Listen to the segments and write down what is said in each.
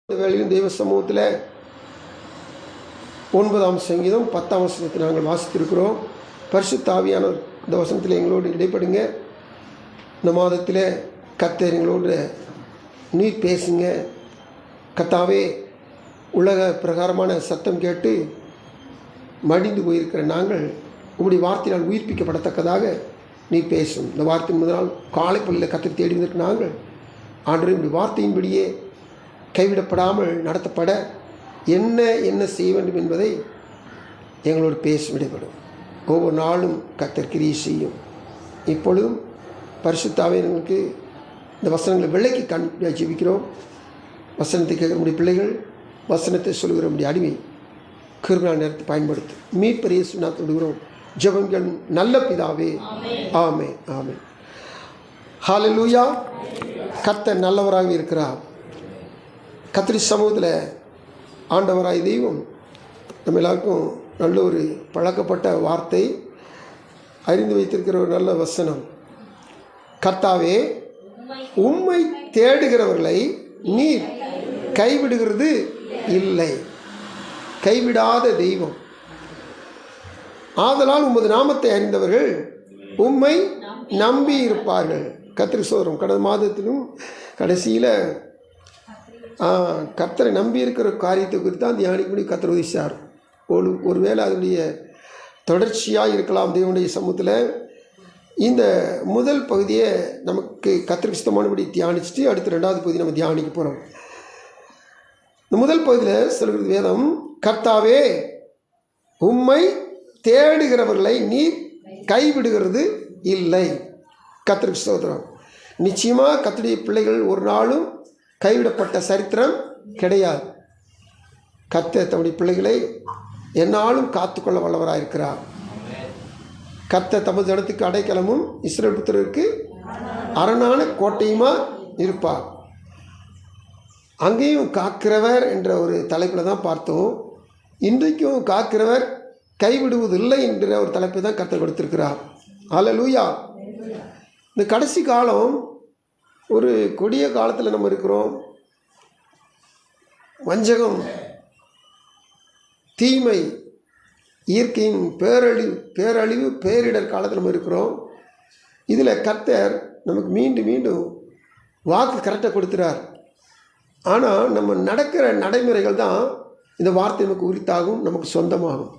வேளையில் தெய்வ சமூகத்தில் 9ஆம் சங்கீதம் 10ஆம் வசனத்தை நாங்கள் வாசித்திருக்கிறோம். பரிசுத்த ஆவியானவர் இந்த வசனத்தில் எங்களோடு இடைப்படுங்க. இந்த மாதத்தில் கர்த்தர் எங்களோடு நீர் பேசுங்க. கர்த்தாவே, உலக பிரகாரமான சத்தம் கேட்டு மடிந்து போயிருக்கிற நாங்கள் உங்களுடைய வார்த்தையினால் உயிர்ப்பிக்கப்படத்தக்கதாக நீர் பேசும். இந்த வார்த்தையின் முதல் நாள் காலை பள்ளியில் கர்த்தர் தேடி வந்திருக்க நாங்கள் ஆண்டு இப்படி வார்த்தையின்படியே கைவிடப்படாமல் நடத்தப்பட என்ன செய்ய வேண்டும் என்பதை எங்களோடு பேச விடைபடும். ஒவ்வொரு நாளும் கர்த்தர் கிரியை செய்யும். இப்பொழுதும் பரிசுத்தாவே எங்களுக்கு இந்த வசனங்களை விலைக்கு ஜெபிக்கிறோம். வசனத்தை கேட்கிற முடிய பிள்ளைகள், வசனத்தை சொல்லுகிற முடிய அடிமை கிருபையான நேரத்தை பயன்படுத்து. மீட்பர் இயேசு நாமத்தில் விடுகிறோம் ஜெபங்கள் நல்ல பிதாவே. ஆமே ஆமே. ஹல்லேலூயா. கர்த்தர் நல்லவராக இருக்கிறார். கர்த்தர் சமூகத்தில் ஆண்டவராய் தெய்வம் நம்ம எல்லாருக்கும் நல்ல ஒரு பழக்கப்பட்ட வார்த்தை, அறிந்து வைத்திருக்கிற ஒரு நல்ல வசனம். கர்த்தாவே, உம்மை தேடுகிறவர்களை நீர் கைவிடுகிறது இல்லை. கைவிடாத தெய்வம். ஆதலால் உமது நாமத்தை அறிந்தவர்கள் உம்மை நம்பி இருப்பார்கள். கர்த்தருக்கு ஸ்தோத்திரம். கடந்த மாதத்திலும் கடைசியில் கர்த்தரை நம்பி இருக்கிற காரியத்தை குறித்து தான் தியானிக்கப்படி கர்த்தர் உதவிச்சார். ஒருவேளை அதனுடைய தொடர்ச்சியாக இருக்கலாம். தேவனுடைய சமூகத்தில் இந்த முதல் பகுதியை நமக்கு கர்த்தருக்கு சுத்தமானபடி தியானிச்சுட்டு அடுத்து 2வது பகுதி நம்ம தியானிக்க போகிறோம். இந்த முதல் பகுதியில் சொல்கிறது வேதம், கர்த்தாவே, உம்மை தேடுகிறவர்களை நீர் கைவிடுகிறது இல்லை. கர்த்தருக்கு ஸ்தோத்திரம். நிச்சயமாக கர்த்தருடைய பிள்ளைகள் ஒரு நாளும் கைவிடப்பட்ட சரித்திரம் கிடையாது. கர்த்தர் தம்முடைய பிள்ளைகளை எந்நாளும் காத்துக்கொள்ள வல்லவராயிருக்கிறார். கர்த்தர் தமது ஜனத்துக்கு அடைக்கலமும் இஸ்ரவேல் புத்திரருக்கு அரணான கோட்டையுமா இருப்பார். அங்கேயும் காக்கிறவர் என்ற ஒரு தலைப்பில் தான் பார்த்தோம். இன்றைக்கும் காக்கிறவர் கைவிடுவதில்லை என்ற ஒரு தலைப்பை தான் கர்த்தர் கொடுத்திருக்கிறார். ஹல்லேலூயா. இந்த கடைசி காலம் ஒரு கொடிய காலத்தில் நம்ம இருக்கிறோம். வஞ்சகம், தீமை, இயற்கையின் பேரழிவு பேரிடர் காலத்தில் நம்ம இருக்கிறோம். இதில் கர்த்தர் நமக்கு மீண்டும் மீண்டும் வாக்கு கரெக்டாக கொடுத்துறார். ஆனால் நம்ம நடக்கிற நடைமுறைகள் தான் இந்த வார்த்தை நமக்கு உரித்தாகும், நமக்கு சொந்தமாகும்.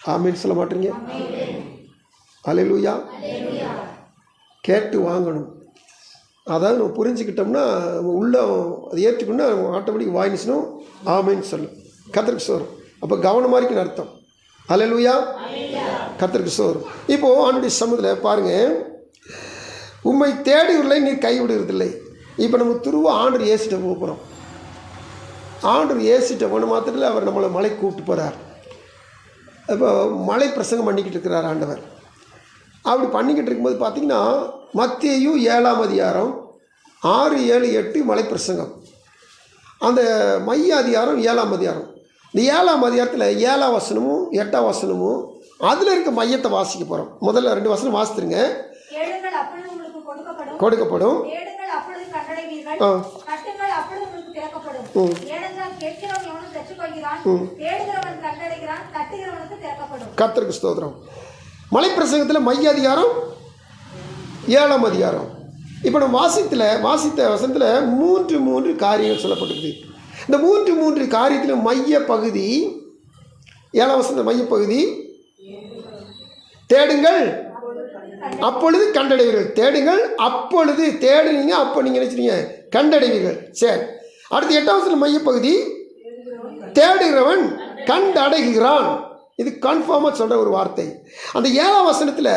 ஆமீன் சொல்ல மாட்டீங்க? ஹல்லேலூயா. கேட்டு வாங்கணும். அதாவது நம்ம புரிஞ்சுக்கிட்டோம்னா உள்ள அதை ஏற்றுக்கணும்னா ஆட்டோமேட்டிக் வாங்கிச்சணும். ஆமேன்னு சொல்லும். கர்த்தருக்கு சோறும். அப்போ கவனமாக இருக்குன்னு அர்த்தம். ஹல்லேலூயா. கர்த்தருக்கு சோறும். இப்போது ஆண்டுடைய சமூகத்தில் பாருங்கள், உம்மை தேடுவதில்லை நீர் கைவிடுவதில்லை. இப்போ நம்ம துருவ ஆண்டர் ஏசிட்ட போக போகிறோம். ஆண்டர் ஏசிட்ட போன மாத்திரத்தில் அவர் நம்மளை மலை கூப்பிட்டு போகிறார். இப்போ மலை பிரசங்கம் பண்ணிக்கிட்டு இருக்கிறார் ஆண்டவர். அப்படி பண்ணிக்கிட்டு இருக்கும்போது பார்த்திங்கன்னா மத்தேயு 7ஆம் அதிகாரம் 6, 7, 8 மலை பிரசங்கம். அந்த மைய அதிகாரம் 7ஆம் அதிகாரம். இந்த 7ஆம் அதிகாரத்தில் 7ஆம் வசனமும் 8ஆம் வசனமும் அதில் இருக்க மையத்தை வாசிக்க போகிறோம். முதல்ல 2 வசனம் வாசித்துருங்க. கொடுக்கப்படும். கர்த்தருக்கு ஸ்தோத்திரம். மலை பிரசங்கத்தில் மைய அதிகாரம் 7ஆம் அதிகாரம். இப்போ நம்ம வாசித்த வசனத்தில் 3 காரியங்கள் சொல்லப்பட்டிருக்கு. இந்த 3 காரியத்தில் மைய பகுதி 7ஆம் வசனத்தில் மையப்பகுதி, தேடுங்கள் அப்பொழுது கண்டடைவீர்கள். தேடுங்கள் அப்பொழுது, தேடுனீங்க அப்போ நீங்கள் நினைச்சிட்டீங்க கண்டடைவீர்கள். சரி. அடுத்து 8ஆம் வசனத்தில் மையப்பகுதி, தேடுகிறவன் கண்டடைகிறான். இது கன்ஃபார்மாக சொல்கிற ஒரு வார்த்தை. அந்த 7ஆம் வசனத்தில்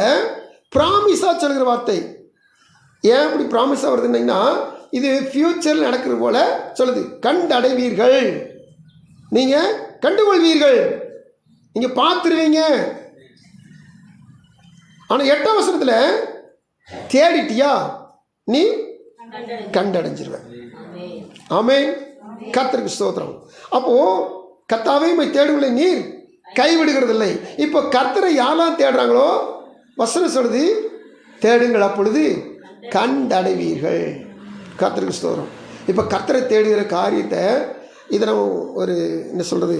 ப்ராமிஸாக சொல்கிற வார்த்தை. ஏன் இப்படி ப்ராமிஸாக வருதுன்னா, இது ஃப்யூச்சரில் நடக்கிறது போல் சொல்லுது. கண்டடைவீர்கள், நீங்கள் கண்டுகொள்வீர்கள், நீங்கள் பார்த்துருவீங்க. ஆனால் 8ஆம் வசனத்தில் தேடிட்டியா நீ கண்டடைஞ்சிருவ. ஆமென். கர்த்தருக்கு ஸ்தோத்திரம். அப்போது கர்த்தாவே உம்மை தேடுவதில்லை நீர் கைவிடுகிறது இல்லை. இப்போ கர்த்தரை யாரெல்லாம் தேடுறாங்களோ வசனம் சொல்லுது, தேடுங்கள் அப்பொழுது கண்டடைவீர்கள். கர்த்தருக்கு ஸ்தோத்திரம். இப்போ கர்த்தரை தேடுகிற காரியத்தை இதை நம்ம ஒரு என்ன சொல்கிறது,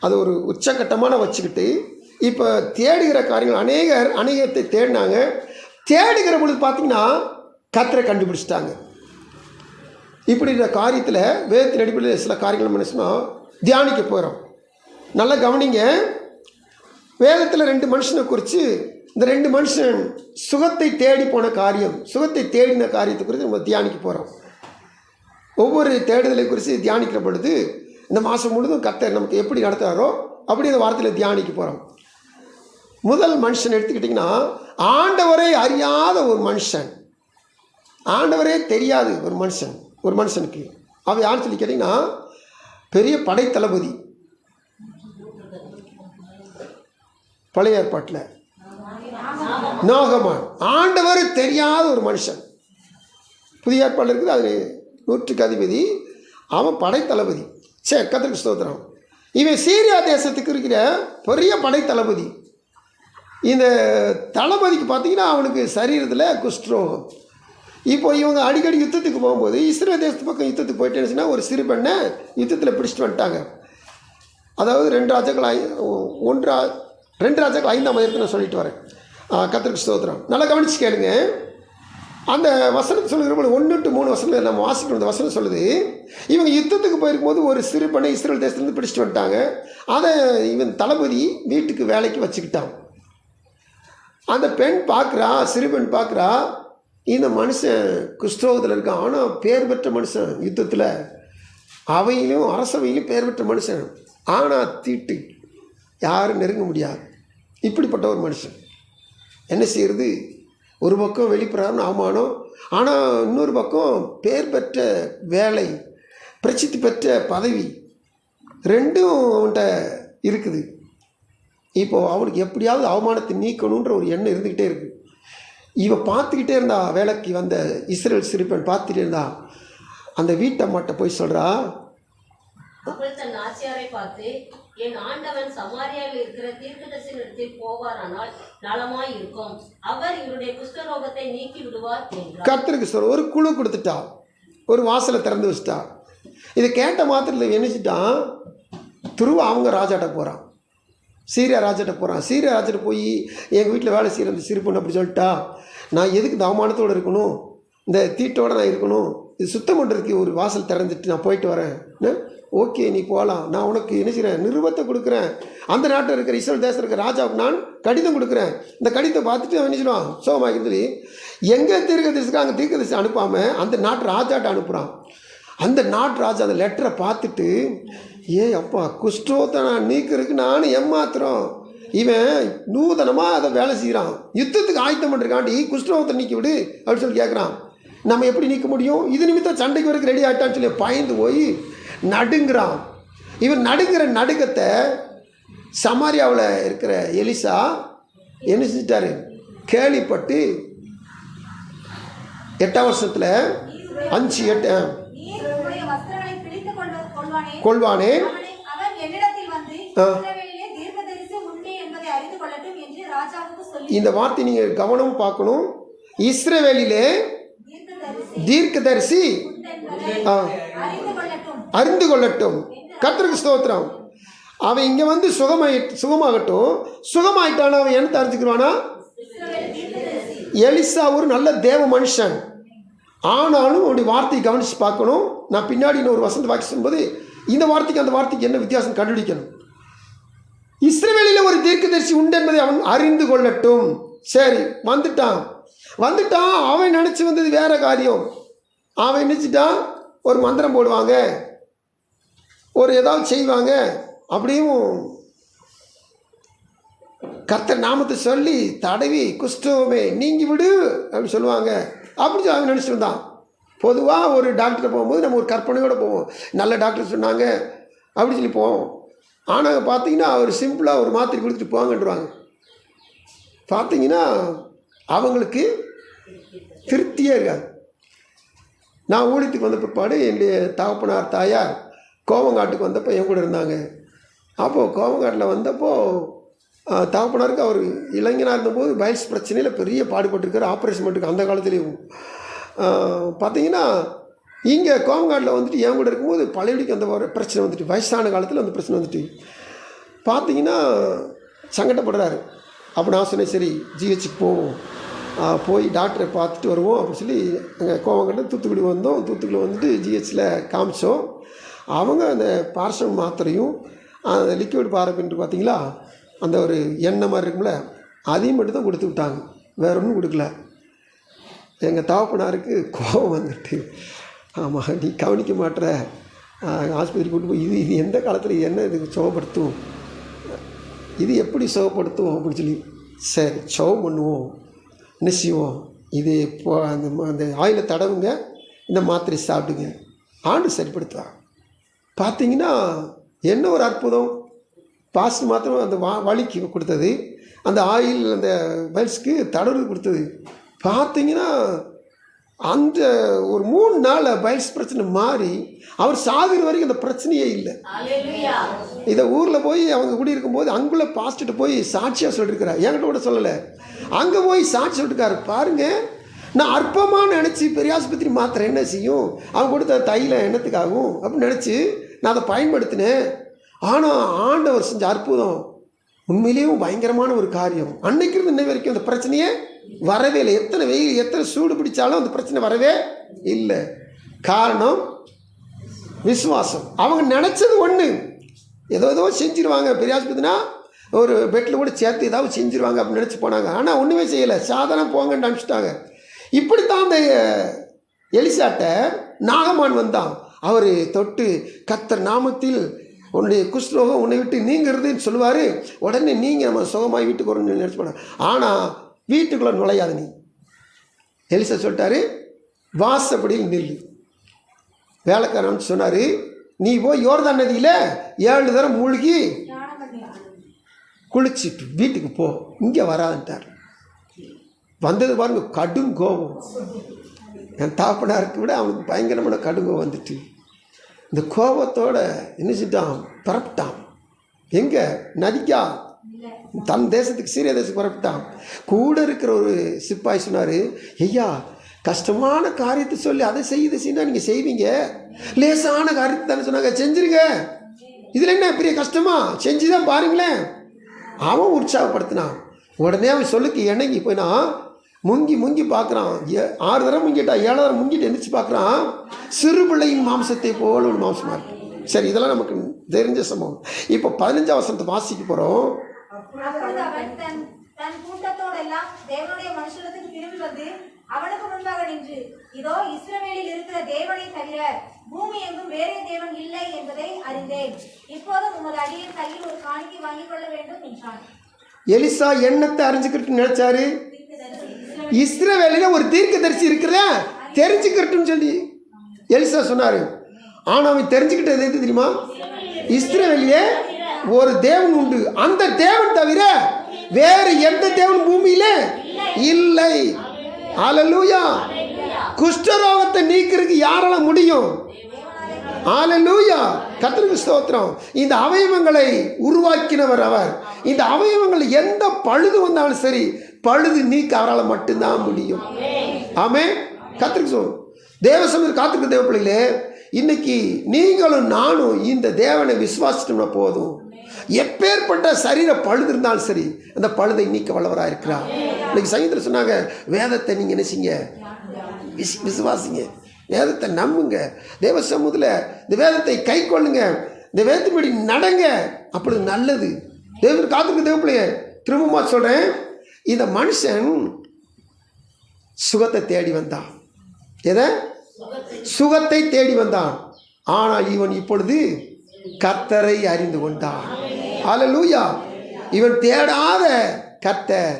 அது ஒரு உச்சக்கட்டமான வச்சுக்கிட்டு இப்போ தேடுகிற காரியங்கள் அநேகத்தை தேடினாங்க. தேடுகிற பொழுது பார்த்திங்கன்னா கர்த்தரை கண்டுபிடிச்சிட்டாங்க. இப்படி இந்த காரியத்தில் வேதத்தின் அடிப்படையில் சில காரியங்கள் மனுஷனா தியானிக்க போகிறோம். நல்லா கவனிங்க. வேதத்தில் 2 மனுஷனை குறித்து, இந்த 2 மனுஷன் சுகத்தை தேடி போன காரியம், சுகத்தை தேடின காரியத்தை குறித்து நம்ம தியானிக்க போகிறோம். ஒவ்வொரு தேடுதலை குறித்து தியானிக்கிற பொழுது இந்த மாதம் முழுதும் கர்த்தர் நமக்கு எப்படி நடத்துகிறாரோ அப்படி இந்த வாரத்தில் தியானிக்க போகிறோம். முதல் மனுஷன் எடுத்துக்கிட்டிங்கன்னா, ஆண்டவரை அறியாத ஒரு மனுஷன், ஆண்டவரே தெரியாது ஒரு மனுஷனுக்கு. அவன் யார் சொல்லி கேட்டிங்கன்னா, பெரிய படைத்தளபதி. பழைய ஏற்பாட்டில் நாகமான். ஆண்டவர் தெரியாத ஒரு மனுஷன். புதிய ஏற்பாடு இருக்குது, அது 100க்கு அதிபதி. அவன் படைத்தளபதி. சரி, கர்த்தருக்கு ஸ்தோத்திரம். இவன் சீரியா தேசத்துக்கு இருக்கிற பெரிய படைத்தளபதி. இந்த தளபதிக்கு பார்த்திங்கன்னா அவனுக்கு சரீரத்தில் குஷ்டரோகம். இப்போ இவங்க அடிக்கடி யுத்தத்துக்கு போகும்போது இஸ்ரேல் தேசத்து பக்கம் யுத்தத்துக்கு போயிட்டேன்னு ஒரு சிறு பெண்ணை யுத்தத்தில் பிடிச்சிட்டு வந்துட்டாங்க. அதாவது 2 ராஜாக்கள் 5ஆம் அதிகாரத்தில் சொல்லிட்டு வரேன். கர்த்தருக்கு ஸ்தோத்திரம். நல்லா கவனிச்சு கேளுங்க. அந்த வசனத்தை சொல்லுகிற போது 1 to 3 வசனம் நம்ம வாசிக்கணும். அந்த வசனம் சொல்லுது, இவங்க யுத்தத்துக்கு போயிருக்கும்போது ஒரு சிறு பெண்ணை இஸ்ரேல் தேசத்துலேருந்து பிடிச்சிட்டு வந்துட்டாங்க. அதை இவன் தளபதி வீட்டுக்கு வேலைக்கு வச்சுக்கிட்டான். அந்த பெண் பார்க்குறா, சிறு பெண் பார்க்குறா, இந்த மனுஷன் குஷ்டரோகத்தில் இருக்கான். ஆனால் பேர் பெற்ற மனுஷன், யுத்தத்தில் அவையிலும் அரசவையிலும் பேர் பெற்ற மனுஷன். ஆனால் தீட்டு, யாரும் நெருங்க முடியாது. இப்படிப்பட்ட ஒரு மனுஷன் என்ன செய்கிறது? ஒரு பக்கம் வெளிப்புறாருன்னு அவமானம், ஆனால் இன்னொரு பக்கம் பேர் பெற்ற வேலை, பிரசித்தி பெற்ற பதவி, 2ம் அவன்கிட்ட இருக்குது. இப்போது அவனுக்கு எப்படியாவது அவமானத்தை நீக்கணுன்ற ஒரு எண்ணம் இருந்துக்கிட்டே இருக்குது. இவன் பார்த்துக்கிட்டே இருந்தா, வேலைக்கு வந்த இஸ்ரேல் சிறுபெண் பார்த்துட்டே இருந்தா. அந்த வீட்டம்மாட்ட போய் சொல்கிறா, அவள் தன் ஆசியாரை பார்த்து, என் ஆண்டவன் சமாரியாவில் இருக்கிற தீர்க்கதரிசியினிடத்தில் போவாரானால் நலமாய் இருக்கும், அவர் இவருடைய குஷ்டரோகத்தை நீக்கி விடுவார் என்றார். கர்த்தருக்கு சொல்ல ஒரு குழு கொடுத்துட்டா, ஒரு வாசலை திறந்து வச்சுட்டா. இதை கேட்ட மாத்திரத்தில் நினைச்சிட்டான், துருவ அவங்க ராஜாட்ட போகிறான், சீரியா ராஜாட்ட போகிறான். சீரியா ராஜாட்ட போய் எங்கள் வீட்டில் வேலை செய்கிற அந்த சிறு பொண்ணு அப்படி சொல்லிட்டா, நான் எதுக்கு இந்த அவமானத்தோடு இருக்கணும், இந்த தீட்டோடு நான் இருக்கணும், இது சுத்தம் பண்ணுறதுக்கு ஒரு வாசல் திறந்துட்டு நான் போயிட்டு வரேன். ஓகே, நீ போகலாம், நான் உனக்கு என்ன செய்கிறேன், நிருபத்தை கொடுக்குறேன். அந்த நாட்டில் இருக்கிற இஸ்ரேல் தேசத்தில் இருக்கிற ராஜாவுக்கு நான் கடிதம் கொடுக்குறேன். இந்த கடிதத்தை பார்த்துட்டு அவன் என்ன செய்வான், சோகமாக சொல்லி எங்கே தீர்க்கதரிசிக்கு அங்கே தீர்க்கதரிசி அனுப்பாமல் அந்த நாட்டு ராஜாட்ட அனுப்புகிறான். அந்த நாட்டு ராஜா அந்த லெட்டரை பார்த்துட்டு, அப்பா குஷ்டத்தை நான் நீக்கிறதுக்கு நானும் ஏமாத்துறோம், இவன் நூதனமாக அதை வேலை செய்கிறான், யுத்தத்துக்கு ஆயத்தம் பண்ணுறக்காண்டி குஷ்டரோகத்தை நீக்கி விடு அப்படின்னு சொல்லி கேட்குறான். நம்ம எப்படி நீக்க முடியும், இது நிமித்தம் சண்டைக்கு வரைக்கும் ரெடி ஆகிட்டான்னு சொல்லி பயந்து போய் நடுங்கிறான். இவன் நடுங்கிற நடுக்கத்தை சமாரியாவில் இருக்கிற எலிசா என்ன செஞ்சிட்டாரு, கேள்விப்பட்டு 8ஆம் வருஷத்தில் 5-8 கொள்வானே இந்த வார்த்தை நீங்கள் கவனம் பார்க்கணும். இஸ்ரவேலிலே தீர்க்கதரிசி அறிந்து கொள்ளட்டும். கர்த்தருக்கு ஸ்தோத்திரம். அவன் இங்கே வந்து சுகமாகட்டும். சுகமாயிட்டானா அவன் என்ன தெரிஞ்சுக்கிறானா, எலிசா ஒரு நல்ல தேவ மனுஷன். ஆனாலும் அவனுடைய வார்த்தையை கவனித்து பார்க்கணும். நான் பின்னாடி இன்னொரு வசந்த வாக்கி சொல்லும்போது இந்த வார்த்தைக்கு அந்த வார்த்தைக்கு என்ன வித்தியாசம் கண்டுபிடிக்கணும். இஸ்ரவேலில் ஒரு தீர்க்கதரிசி உண்டு என்பதை அவன் அறிந்து கொள்ளட்டும். சரி, வந்துட்டான். அவன் நினச்சி வந்தது வேற காரியம். அவன் நினச்சிட்டான் ஒரு மந்திரம் போடுவாங்க, ஒரு ஏதாவது செய்வாங்க, அப்படியும் கர்த்தர் நாமத்தை சொல்லி தடவி குஷ்டமே நீங்கி விடு அப்படின்னு சொல்லுவாங்க. அப்படி அவன் நினச்சிட்டு இருந்தான். பொதுவாக ஒரு டாக்டரை போகும்போது நம்ம ஒரு கற்பனையோடு போவோம், நல்ல டாக்டர் சொன்னாங்க அப்படி சொல்லி போவோம். ஆனால் பார்த்தீங்கன்னா அவர் சிம்பிளாக ஒரு மாத்திரை கொடுத்துட்டு போங்கன்றுவாங்க. பார்த்தீங்கன்னா அவங்களுக்கு திருப்தியே இருக்காது. நான் ஊழியத்துக்கு வந்த பிற்பாடு என்னுடைய தகப்பனார் தாயார் கோவங்காட்டுக்கு வந்தப்போ என் கூட இருந்தாங்க. அப்போது கோவங்காட்டில் வந்தப்போ தகப்பனாருக்கு அவர் இளைஞனாக இருந்தபோது பைல்ஸ் பிரச்சனையில் பெரிய பாடுபட்டிருக்காரு. ஆப்ரேஷன் பண்ணிருக்கு அந்த காலத்துலேயும். பார்த்தீங்கன்னா இங்கே கோவங்காட்டில் வந்துட்டு என் கூட இருக்கும்போது பழையபடிக்கு அந்த ஒரு பிரச்சனை வந்துட்டு வயசான காலத்தில் அந்த பிரச்சனை வந்துட்டு பார்த்தீங்கன்னா சங்கடப்படுறாரு. அப்போ நான் சொன்னேன், சரி ஜிஹெச்சுக்கு போவோம், போய் டாக்டரை பார்த்துட்டு வருவோம் அப்படின்னு சொல்லி அங்கே கோவங்காட்டில் தூத்துக்குடி வந்தோம். தூத்துக்குடி வந்துட்டு ஜிஹெச்சில் காமிச்சோம். அவங்க அந்த பார்சல் மாத்திரையும் அந்த லிக்விட் பாரபின்ட்டு பார்த்தீங்களா, அந்த ஒரு எண்ணெய் மாதிரி இருக்கும்ல, அதையும் மட்டும் தான் கொடுத்து விட்டாங்க, வேற ஒன்றும் கொடுக்கல. எங்கள் தகப்பனாருக்கு கோபம் வந்துட்டு, ஆமாம் நீ கவனிக்க மாட்டுற, ஆஸ்பத்திரி கூட்டு போய் இது எந்த காலத்தில் என்ன இதுக்கு சுகப்படுத்தும், இது எப்படி சுகப்படுத்தும் அப்படின்னு சொல்லி, சரி சுகம் பண்ணுவோம், என்ன செய்வோம், இது இப்போ அந்த ஆயிலை தடவுங்க, இந்த மாத்திரை சாப்பிடுங்க, ஆண்டு சரிப்படுத்துவா. பார்த்தீங்கன்னா என்ன ஒரு அற்புதம். பாஸ்ட் மாத்திரம் அந்த வலிக்கு கொடுத்தது, அந்த ஆயில் அந்த பைல்ஸ்க்கு தடவு கொடுத்தது. பார்த்தீங்கன்னா அந்த ஒரு 3 நாள் பைல்ஸ் பிரச்சனை மாறி அவர் சாகுற வரைக்கும் அந்த பிரச்சனையே இல்லை. இதை ஊரில் போய் அவங்க குடியிருக்கும்போது அங்குள்ள பாஸ்ட்டு போய் சாட்சியாக சொல்லியிருக்கிறார், என்கிட்ட கூட சொல்லலை, அங்கே போய் சாட்சி சொல்லியிருக்காரு. பாருங்கள், நான் அற்பமாக நினச்சி பெரிய ஆஸ்பத்திரி மாத்திரை என்ன செய்யும், அவங்க கொடுத்த தைலம் எண்ணத்துக்காகும் அப்படின்னு நினச்சி நான் அதை பயன்படுத்தினேன். ஆனால் ஆண்டவர் செஞ்ச அற்புதம் உண்மையிலேயும் பயங்கரமான ஒரு காரியம். அன்னைக்கு இருந்து இன்னை வரைக்கும் அந்த பிரச்சனையே வரவே இல்லை. எத்தனை வெயில் எத்தனை சூடு பிடிச்சாலும் அந்த பிரச்சனை வரவே இல்லை. காரணம் விசுவாசம். அவங்க நினச்சது ஒன்று, ஏதோ செஞ்சிருவாங்க, பெரிய ஆஸ்பத்திரினா ஒரு பெட்டில் கூட சேர்த்து ஏதாவது செஞ்சுருவாங்க அப்படின்னு நினச்சி போனாங்க. ஆனால் ஒன்றுமே செய்யலை, சாதாரண போங்கன்னு அனுப்பிச்சிட்டாங்க. இப்படித்தான் அந்த எலிசாட்ட நாகமான் வந்தான். அவர் தொட்டு கர்த்தர் நாமத்தில் உன்னுடைய குஷ்ரோகம் உன்னை விட்டு நீங்கிறதுன்னு சொல்லுவார். உடனே நீங்கள் நம்ம சுகமாகி வீட்டுக்கு வரணும்னு நினச்சி போனாங்க. ஆனால் வீட்டுக்குள்ளே நுழையாது நீ. எலிசா சொல்லிட்டாரு, வாசப்படியில் நில்லு. வேலைக்காரன் சொன்னார், நீ போய் யோர்தான் நதியில் 7 தரம் மூழ்கி குளிச்சுட்டு வீட்டுக்கு போ, இங்கே வராதுன்ட்டார். வந்தது பாருங்க, கடும் கோபம். என் தாப்பனாருக்கு விட அவனுக்கு பயங்கரமான கடும் கோபம் வந்துட்டு, இந்த கோபத்தோட என்ன செஞ்சான், பரப்பிட்டான். எங்கே? நதிக்கா? தன் தேசத்துக்கு சீரிய தேசத்துக்கு பரப்பிட்டான். கூட இருக்கிற ஒரு சிப்பாய் சொன்னார், ஐயா கஷ்டமான காரியத்தை சொல்லி அதை செய்யுன்னா நீங்கள் செய்வீங்க, லேசான காரியத்தை தானே சொன்னாங்க, செஞ்சுருங்க, இதில் என்ன பெரிய கஷ்டமா, செஞ்சு தான் பாருங்களேன். அவன் உற்சாகப்படுத்தினான். உடனே அவன் சொல்லுக்கு இணங்கி போயினா முங்கி பார்க்குறான். 6 தரம் முங்கிட்டா, 7 தரம் முங்கிட்டு எந்திரிச்சு பார்க்குறான், சிறு பிள்ளையின் மாம்சத்தை போல ஒரு மாம்சமாக இருக்கு. சரி, இதெல்லாம் நமக்கு தெரிஞ்ச சம்பவம். இப்போ 15ஆம் வசனத்தை வாசிக்க போகிறோம். அவனுக்கு முன்பாக நின்று, இதோ இஸ்ரவேலில் இருக்கிற தேவனை தவிர பூமி எங்கும் வேறே தேவன் இல்லை என்பதை அறிந்தேன். இப்போதும் உமது அடியின் கையில் ஒரு காணிக்கை வாங்கிக் கொள்ள வேண்டும் என்றான். எலிசா எண்ணத்தை அறிஞ்சுக்கிட்டு நினைச்சாரு, இஸ்ரவேலில் ஒரு தீர்க்கதரிசி இருக்கிற தெரிஞ்சுக்கிட்டுன்னு சொல்லி எலிசா சொன்னார். ஆனால் அவன் தெரிஞ்சுக்கிட்டது எது தெரியுமா? இஸ்ரவேலிலே ஒரு தேவன் உண்டு, அந்த தேவன் தவிர வேறு எந்த தேவன் பூமியில இல்லை. ஹல்லேலூயா. குஷ்டரோகத்தை நீக்கிறதுக்கு யாரால முடியும்? ஹல்லேலூயா. கர்த்தருக்கு ஸ்தோத்திரம். இந்த அவயவங்களை உருவாக்கினவர் அவர். இந்த அவயவங்கள் எந்த பழுது வந்தாலும் சரி, பழுது நீக்க அவரால் மட்டும்தான் முடியும். ஆமென். கர்த்தருக்கு ஸ்தோத்திரம். தேவசமயம் காத்திருக்க தேவ பிள்ளைகளே, இன்னைக்கு நீங்களும் நானும் இந்த தேவனை விசுவாசிட்டோம்னா போதும். எப்பேற்பட்ட சரீர பழுது இருந்தாலும் சரி, அந்த பழுதை நீக்க வல்லவராக இருக்கிறார். இன்னைக்கு சங்கீதத்தில் சொன்னாங்க, வேதத்தை நீங்கள் என்ன செய்யுங்க, விசுவாசிங்க, வேதத்தை நம்புங்க, தேவ சமூகத்தில் இந்த வேதத்தை கை கொள்ளுங்க, இந்த வேதத்தின்படி நடங்க, அப்படி நல்லது. தேவன் காத்திருக்க தேவ பிள்ளைய திரும்பமா சொல்கிறேன், இந்த மனுஷன் சுகத்தை தேடி வந்தான். எதை? சுகத்தை தேடி வந்தான். ஆனால் இவன் இப்பொழுது கர்த்தரை அறிந்து கொண்டான். ஹல்லேலூயா. இவன் தேடாத கர்த்தர்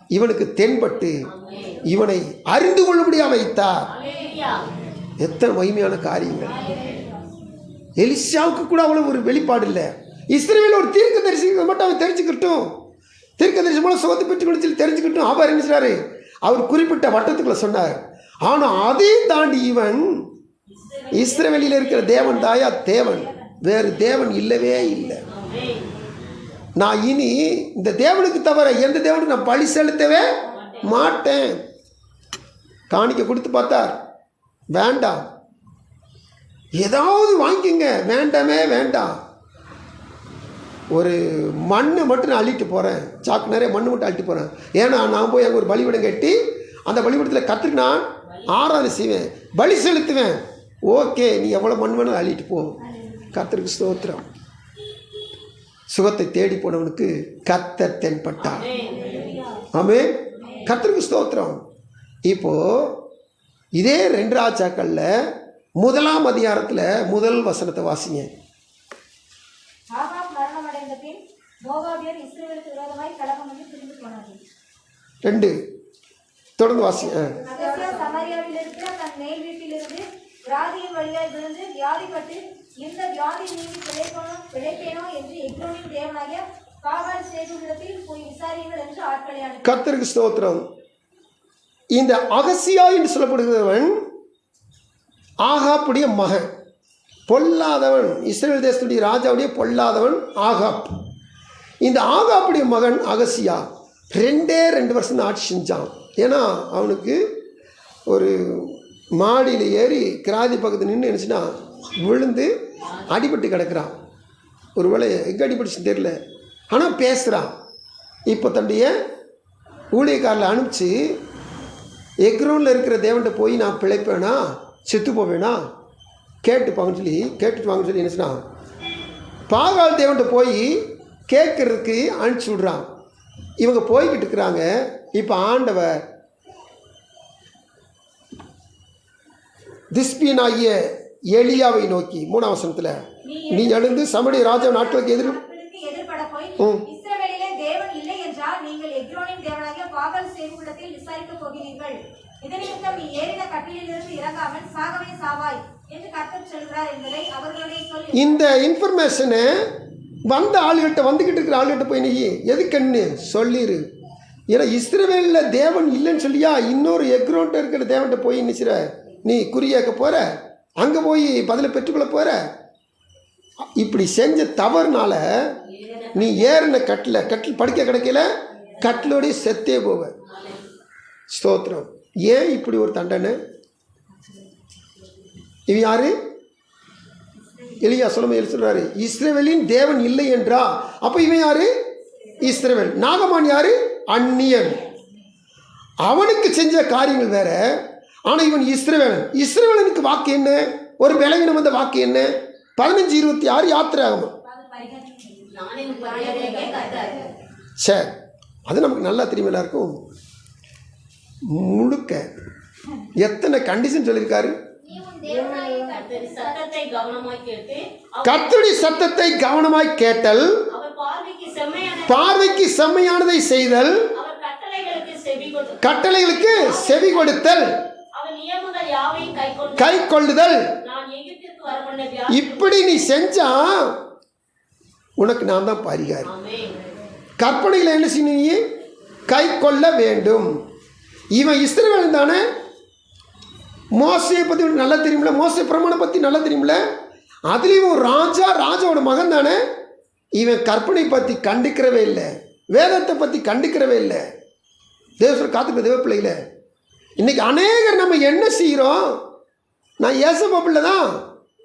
இவனுக்கு தென்பட்டு இவனை அறிந்து கொள்ளும்படியா வைத்தார். எத்தனை மகிமையான காரியங்கள். எலிசாவுக்கு கூட அவ்வளவு ஒரு வெளிப்பாடு இல்லை. இஸ்ரவேல் ஒரு தீர்க்கதரிசி மட்டும் அவன் தெரிஞ்சுக்கிட்டும், தீர்க்கதரிசி மூலம் சுகத்தை பெற்றுக்கொண்டு சொல்லி தெரிஞ்சுக்கிட்டும் அவர் என்ன செய்றாரு, அவர் குறிப்பிட்ட வட்டத்துக்குள்ள சொன்னார். ஆனால் அதையும் தாண்டி இவன் இஸ்ரவேலில் இருக்கிற தேவன் தாயா தேவன், வேறு தேவன் இல்லவே இல்லை. நான் இனி இந்த தேவனுக்கு தவிர எந்த தேவனுக்கு நான் பழி செலுத்தவே மாட்டேன். காணிக்கை கொடுத்து பார்த்தார், வேண்டாம். ஏதாவது வாங்கிக்கங்க, வேண்டாமே வேண்டாம். ஒரு மண்ணை மட்டும் நான் அள்ளிட்டு போகிறேன், சாக்கு நிறைய மண்ணு மட்டும் அள்ளிட்டு போகிறேன். ஏன்னா நான் போய் அங்கே ஒரு பலிபீடம் கட்டி அந்த பலிபீடத்தில் கற்றுக்கு நான் ஆராதனை செய்வேன், பலி செலுத்துவேன். ஓகே, நீ எவ்வளோ மண் வேணும் அள்ளிட்டு போ. கர்த்தருக்கு ஸ்தோத்திரம். சுகத்தை தேடி போனவனுக்கு கர்த்தர் தென்பட்டார். ஆமென். கர்த்தருக்கு ஸ்தோத்திரம். இப்போது இதே 2 ராஜாக்கள்ல 1ஆம் அதிகாரத்தில் முதல் வசனத்தை வாசிங்க. ஆகாப் மரணம் அடைந்த பின் மோவாபியர் இஸ்ரவேலுக்கு விரோதமாய் கலகம் பண்ணி திரும்பி போனார்கள். 2 தொடர்ந்து வாசிங்க. அகசியா சமாரியாவில் இருக்கிற தன் மேல் வீட்டிலிருந்து வியாதியின் வழியாய் விழுந்து வியாதிப்பட்டு, இந்த வியாதி நீங்கி பிழைப்பேனோ என்று எக்ரோனின் தேவனாகிய பாகால் சேகுவிடத்தில் போய் விசாரியுங்கள் என்று ஆட்களை அனுப்பினார். கர்த்தருக்கு ஸ்தோத்திரம். இந்த அகசியா என்று சொல்லப்படுகிறவன் ஆகாப்புடைய மகன், பொல்லாதவன், இஸ்ரவேல் தேசத்துடைய ராஜாவுடைய பொல்லாதவன் ஆகாப். இந்த ஆகாப்புடைய மகன் அகசியா 2 வருஷம் தான் ஆட்சி செஞ்சான். ஏன்னா அவனுக்கு ஒரு மாடியில் ஏறி கிராதி பக்கத்தில் நின்று நினச்சினா விழுந்து அடிபட்டு கிடக்கிறான். ஒரு வேளை எங்கே அடிபட்டுச்சுன்னு தெரியல, ஆனால் பேசுகிறான். இப்போ தன்னுடைய ஊழியக்காரில் அனுப்பிச்சு எக்ரோனில் இருக்கிற தேவன்கிட்ட போய் நான் பிழைப்பேனா செத்து போவேனா கேட்டுட்டு வாங்கன்னு சொல்லி என்ன சொன்னான், பாகால் தேவன்கிட்ட போய் கேட்கறதுக்கு அனுப்பிச்சி விட்றான். இவங்க போய்கிட்டு இருக்கிறாங்க. இப்போ ஆண்டவர் திஸ்பியனாகிய எலியாவை நோக்கி 3ஆம் வசனத்தில், நீ எழுந்து சமடைய ராஜா நாட்களுக்கு எதிர்பட போய் இஸ்ரவேலிலே தேவன் இல்லை என்றால் நீங்கள் எக்ரோனின் தேவனாகிய பாகால் சேகுவிடத்தில் விசாரிக்க போகிறீர்கள். இதனிமித்தம் நீ ஏறின கட்டிலிருந்து இறங்காமல் சாகவே சாவாய் என்று கர்த்தர் சொல்கிறார் என்பதை அவர்களுடைய சொல்லி. இந்த இன்ஃபர்மேஷனை வந்த ஆளுகிட்ட வந்துக்கிட்டு இருக்கிற ஆளுகிட்ட போய் நீ எதுக்குன்னு சொல்லிடு. ஏன்னா இஸ்ரவேலில் தேவன் இல்லைன்னு சொல்லியா இன்னொரு எக்ரோன்ட்ட இருக்கிற தேவன்கிட்ட போய் நினைச்சிட நீ குறியாக்க போகிற, அங்கே போய் பதிலை பெற்றுக்கொள்ள போகிற. இப்படி செஞ்ச தவறுனால நீ ஏறின கட்டில் படுக்க கிடைக்கல, கட்டிலோடைய செத்தே போவ. ஸ்தோத்திரம். ஏன் இப்படி ஒரு தண்டனை? இவன் யாரு? எலியா சொல்றாரு இஸ்ரவேலின் தேவன் இல்லை என்றா. அப்ப இவன் யாரு? இஸ்ரவேல். நாகமான் யாரு? அந்நியன். அவனுக்கு செஞ்ச காரியங்கள் வேற, ஆனா இவன் இஸ்ரவேலன். இஸ்ரவேலனுக்கு வாக்கு என்ன? ஒரு பலவீனம் வந்த வாக்கு என்ன? 15:26 யாத்திராகமம். சரி, அது நமக்கு நல்லா தெரியும் எல்லாருக்கும். முழுக்க எத்தனை கண்டிஷன் சொல்லியிருக்காரு. கர்த்தருடைய சத்தத்தை கவனமாய் கேட்டல், பார்வைக்கு செம்மையானதை செய்தல், கட்டளைகளுக்கு செவி கொடுத்தல், கை கொள்ளுதல். இப்படி நீ செஞ்சா உனக்கு நான் தான் பரிகாரி. கற்பனைகளை என்ன செய்ய? கை கொள்ள வேண்டும். இவன் இஸ்ரவேலன் தானே. மோசையை பற்றி நல்லா தெரியுமில்ல, மோசை பிரமாணம் பற்றி நல்லா தெரியுமில்ல. அதுலேயும் ஒரு ராஜாவோட மகன் தானே. இவன் கற்பனை பற்றி கண்டுக்கிறவே இல்லை, வேதத்தை பற்றி கண்டுக்கிறவே இல்லை. தேவசர் காத்துக்கிற தேவ பிள்ளைகள, இன்றைக்கி அநேகர் நம்ம என்ன செய்கிறோம்? நான் ஏசப்பா பிள்ளை தான்,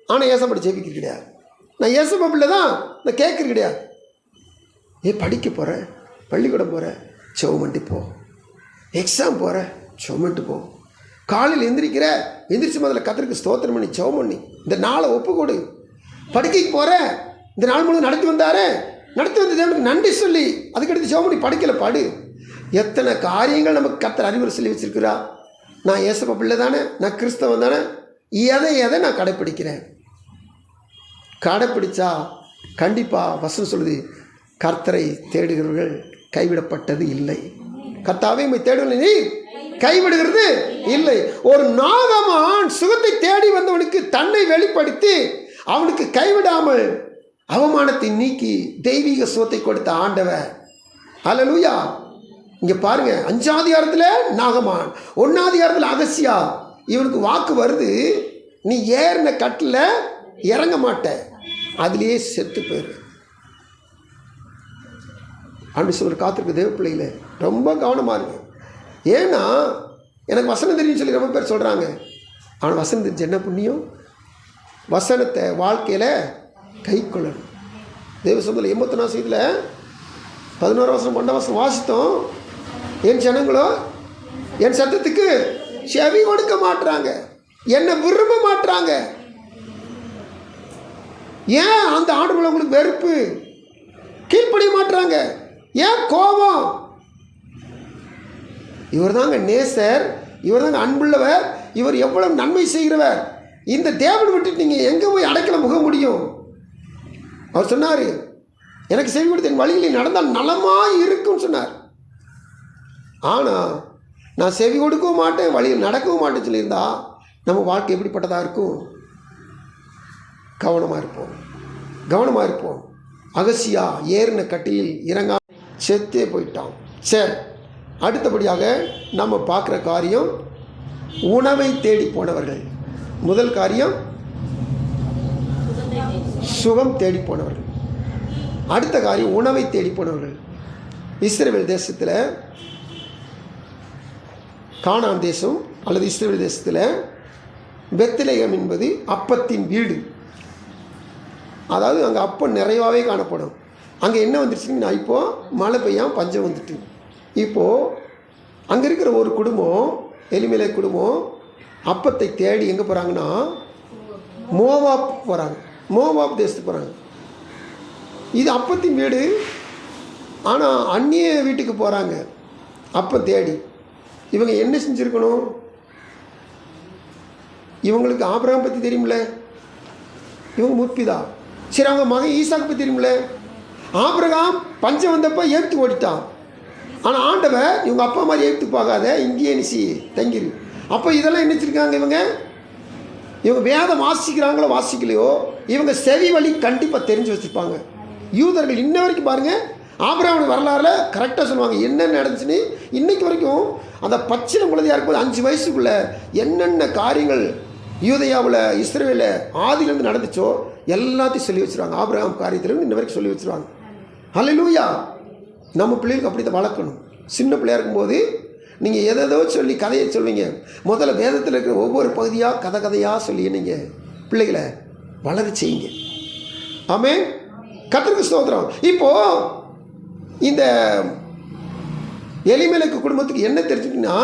ஆனால் ஏசப்படி ஜெபிக்கிறது கிடையாது. நான் ஏசப்பா பிள்ளை தான், நான் கேட்குறது கிடையாது. படிக்க போகிறேன், பள்ளிக்கூடம் போகிறேன், செவமண்டி போ. எக்ஸாம் போகிறேன், செவமண்டி போ. காலையில் எந்திரிச்சு முதல்ல கர்த்தருக்கு ஸ்தோத்திரம் பண்ணி செவம் பண்ணி இந்த நாளை ஒப்புக்கொடு. படுக்கைக்கு போகிறேன், இந்த நாள் முழுவதும் நடத்தி வந்த தேவனுக்கு நன்றி சொல்லி அதுக்கடுத்து செவம் பண்ணி படுக்கலை பாடு. எத்தனை காரியங்கள் நமக்கு கர்த்தர் அறிவுரை சொல்லி வச்சிருக்கிறா. நான் ஏசப்பா பிள்ளை தானே, நான் கிறிஸ்தவன் தானே, எதை நான் கடைப்பிடிக்கிறேன். கடைப்பிடிச்சா கண்டிப்பாக வசனம் சொல்லுது, கர்த்தரை தேடுகிறவர்கள் கைவிடப்பட்டது இல்லை. கர்த்தாவே உம்மை தேடுவதில்லை, நீ கைவிடுகிறது இல்லை. ஒரு நாகமான் சுகத்தை தேடி வந்தவனுக்கு தன்னை வெளிப்படுத்தி அவனுக்கு கைவிடாமல் அவமானத்தை நீக்கி தெய்வீக சுகத்தை கொடுத்த ஆண்டவர். ஹல்லேலூயா. இங்கே பாருங்க, 5ஆம் அதிகாரத்தில் நாகமான், 1ஆம் அதிகாரத்தில் அகசியா. இவனுக்கு வாக்கு வருது, நீ ஏறின கட்டில் இறங்க மாட்ட, அதுலேயே செத்து போயிரு. அப்படி சொல்கிற காத்திருக்க தேவ பிள்ளைகள ரொம்ப கவனமாக இருக்கு. ஏன்னா எனக்கு வசனம் தெரியும் சொல்லி ரொம்ப பேர் சொல்கிறாங்க. அவன் வசனம் தெரிஞ்சு என்ன புண்ணியம்? வசனத்தை வாழ்க்கையில் கை கொள்ளணும். தேவ சமூகத்தில் 84 11 வசனம் 12 வசனம் வாசித்தோம். என் ஜனங்களோ என் சத்தத்துக்கு செவி கொடுக்க மாட்டுறாங்க, என்னை விரும்ப மாட்டுறாங்க. ஏன் அந்த ஆண்டுகள் உங்களுக்கு வெறுப்பு? கீழ்ப்படிய மாட்டுறாங்க. ஏன் கோபம்? இவர் தாங்க நேசர், இவர் தாங்க அன்புள்ளவர், இவர் எவ்வளவு நன்மை செய்கிறவர். இந்த தேவனை விட்டுட்டு நீங்கள் எங்கே போய் அடைக்கல முக முடியும்? அவர் சொன்னார், எனக்கு செவி கொடுத்து என் வழிகளில் நடந்தால் நலமாக இருக்கும்னு சொன்னார். ஆனால் நான் செவி கொடுக்கவும் மாட்டேன், வழியில் நடக்கவும் மாட்டேன்னு சொல்லியிருந்தா நம்ம வாழ்க்கை எப்படிப்பட்டதாக இருக்கும்? கவனமாக இருப்போம், கவனமாக இருப்போம். அகசியா ஏறின கட்டிலில் இறங்கா செத்தே போயிட்டான். சரி, அடுத்தபடியாக நம்ம பார்க்குற காரியம் உணவை தேடி போனவர்கள். முதல் காரியம் சுகம் தேடி போனவர்கள். அடுத்த காரியம் உணவை தேடி போனவர்கள். இஸ்ரவேல் தேசத்தில், கானான் தேசம் அல்லது இஸ்ரவேல் தேசத்தில் பெத்லெகேம் என்பது அப்பத்தின் வீடு. அதாவது அங்கே அப்பம் நிறைவாகவே காணப்படும். அங்கே என்ன வந்துருச்சுன்னா, இப்போது மழை பெய்யாமல் பஞ்சம் வந்துட்டு, இப்போது அங்கே இருக்கிற ஒரு குடும்பம், எலிமெலே குடும்பம், அப்பத்தை தேடி எங்கே போகிறாங்கன்னா மோவாப் போகிறாங்க. மோவாப் தேசத்துக்கு போகிறாங்க. இது அப்பத்தின் வீடு. ஆனால் அந்நிய வீட்டுக்கு போகிறாங்க அப்பம் தேடி. இவங்க என்ன செஞ்சுருக்கணும்? இவங்களுக்கு ஆபிரகாம் பற்றி தெரியுமில்ல, இவங்க முற்பிதா. சரி, அவங்க மகன் ஈசாக்கு பற்றி தெரியுமில்ல. ஆபிரகாம் பஞ்சம் வந்தப்போ ஏற்று ஓடிட்டான். ஆனால் ஆண்டவர் இவங்க அப்பா மாதிரி ஏற்று போகாத, இங்கேயே நிசி தங்கிரு. அப்போ இதெல்லாம் என்ன வச்சுருக்காங்க? இவங்க வேதம் வாசிக்கிறாங்களோ வாசிக்கலையோ, இவங்க செவி வழி கண்டிப்பாக தெரிஞ்சு வச்சுருப்பாங்க. யூதர்கள் இன்ன வரைக்கும் பாருங்கள், ஆபிரகாம் வரலாறுல கரெக்டாக சொல்லுவாங்க என்ன நடந்துச்சுன்னு. இன்றைக்கு வரைக்கும் அந்த பச்சில குழந்தையாக இருக்கும்போது 5 வயசுக்குள்ளே என்னென்ன காரியங்கள் யூதயாவில் இஸ்ரவேலில் ஆதியிலேருந்து நடந்துச்சோ எல்லாத்தையும் சொல்லி வச்சுருவாங்க. ஆபிரகாம் காரியத்திலேருந்து இன்ன வரைக்கும் சொல்லி வச்சுருவாங்க. ஹல்லேலூயா. நம்ம பிள்ளைகளுக்கு அப்படி தான் வளர்க்கணும். சின்ன பிள்ளையாக இருக்கும்போது நீங்கள் எதோ சொல்லி கதையை சொல்வீங்க. முதல்ல வேதத்தில் இருக்கிற ஒவ்வொரு பகுதியாக கதையாக சொல்லி நீங்கள் பிள்ளைகளை வளர செய்யுங்க. ஆமென். கர்த்தருக்கு ஸ்தோத்திரம். இப்போது இந்த எலிமெலேக்கு குடும்பத்துக்கு என்ன தெரிஞ்சுக்கிட்டீங்கன்னா,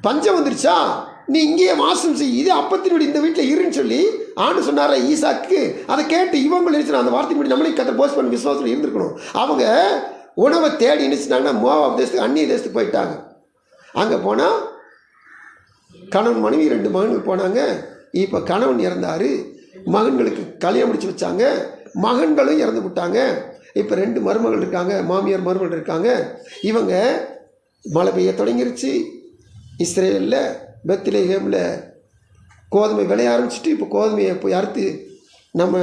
பஞ்சம் வந்துருச்சா, நீ இங்கேயே வாசம் செய், இது அப்பத்தின் வீடு, இந்த வீட்டில் இருன்னு சொல்லி ஆண்டு சொன்னார ஈசாக்கு. அதை கேட்டு இவங்க நினைச்சு அந்த வார்த்தைக்கு முன்னாடி நம்மளே கர்த்தர் போஸ்ட் பண்ணி விசுவாசத்தில் இருந்திருக்கணும். அவங்க உணவை தேடி நினைச்சிட்டாங்கன்னா மோவாப் தேசத்துக்கு, அந்நிய தேசத்துக்கு போயிட்டாங்க. அங்கே போனால் கணவன் மனைவி 2 மகன்கள் போனாங்க. இப்போ கணவன் இறந்தார், மகன்களுக்கு கல்யாணம் முடிச்சு வச்சாங்க, மகன்களும் இறந்து விட்டாங்க. இப்போ 2 மருமகள் இருக்காங்க, மாமியார் மருமகள் இருக்காங்க. இவங்க மழை பெய்ய தொடங்கிருச்சு. இஸ்ரேலில் பெத்லெகேமில் கோதுமை விளைய ஆரம்பிச்சுட்டு, இப்போ கோதுமையை போய் அறுத்து நம்ம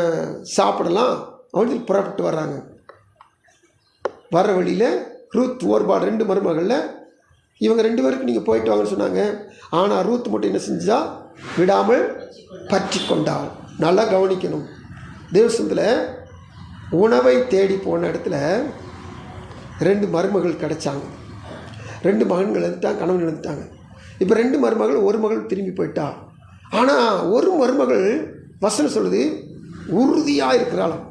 சாப்பிடலாம் அப்படின்னு புறப்பட்டு வர்றாங்க. வர்ற வழியில் ரூத் ஓர்பாடு 2 மருமகளில் இவங்க 2 பேருக்கு நீங்கள் போயிட்டு வாங்கன்னு சொன்னாங்க. ஆனால் ரூத் மட்டும் என்ன செஞ்சா, விடாமல் பற்றி கொண்டாள். நல்லா கவனிக்கணும். தேவசத்தில் உணவை தேடி போன இடத்துல 2 மருமகள் கிடச்சாங்க. 2 மகன்கள் எழுந்துட்டாங்க, கணவன் எழுந்துட்டாங்க. இப்போ 2 மருமகள், ஒரு மகள் திரும்பி போயிட்டா. ஆனால் ஒரு மருமகள் வசனம் சொல்லுது உறுதியாக இருக்கிறாளாம்.